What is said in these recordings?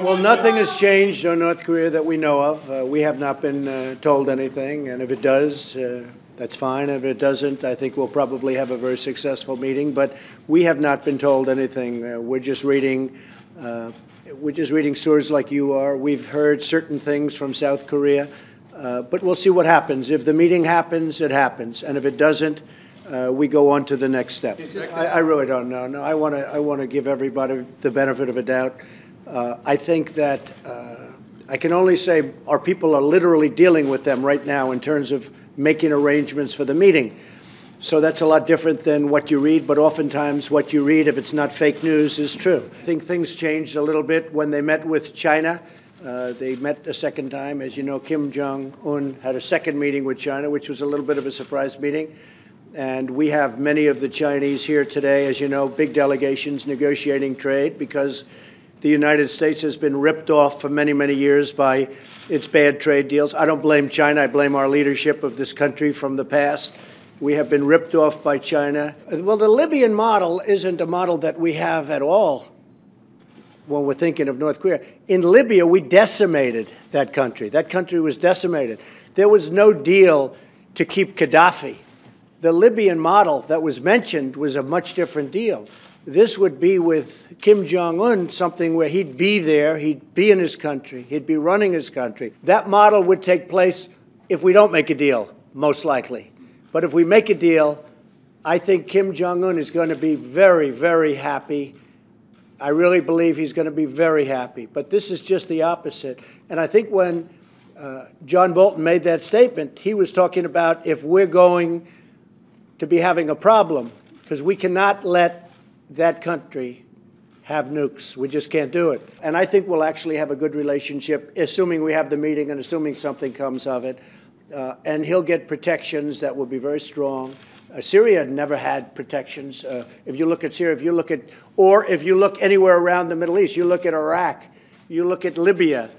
Well, nothing has changed on North Korea that we know of. We have not been told anything, and if it does, that's fine. If it doesn't, I think we'll probably have a very successful meeting. But we have not been told anything. We're just reading stories like you are. We've heard certain things from South Korea, but we'll see what happens. If the meeting happens, it happens, and if it doesn't, we go on to the next step. I really don't know. No, I want to give everybody the benefit of a doubt. I think that I can only say our people are literally dealing with them right now in terms of making arrangements for the meeting. So that's a lot different than what you read, but oftentimes what you read, if it's not fake news, is true. I think things changed a little bit when they met with China. They met a second time. As you know, Kim Jong Un had a second meeting with China, which was a little bit of a surprise meeting. And we have many of the Chinese here today, as you know, big delegations negotiating trade because the United States has been ripped off for many, many years by its bad trade deals. I don't blame China. I blame our leadership of this country from the past. We have been ripped off by China. Well, the Libyan model isn't a model that we have at all when we're thinking of North Korea. In Libya, we decimated that country. That country was decimated. There was no deal to keep Gaddafi. The Libyan model that was mentioned was a much different deal. This would be with Kim Jong Un, something where he'd be there, he'd be in his country, he'd be running his country. That model would take place if we don't make a deal, most likely. But if we make a deal, I think Kim Jong Un is going to be very, very happy. I really believe he's going to be very happy. But this is just the opposite. And I think when John Bolton made that statement, he was talking about if we're going to be having a problem, because we cannot let that country have nukes. We just can't do it. And I think we'll actually have a good relationship, assuming we have the meeting and assuming something comes of it. And he'll get protections that will be very strong. Syria never had protections. If you look at Syria, if you look anywhere around the Middle East, you look at Iraq, you look at Libya.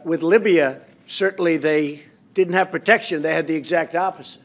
With Libya, certainly they didn't have protection. They had the exact opposite.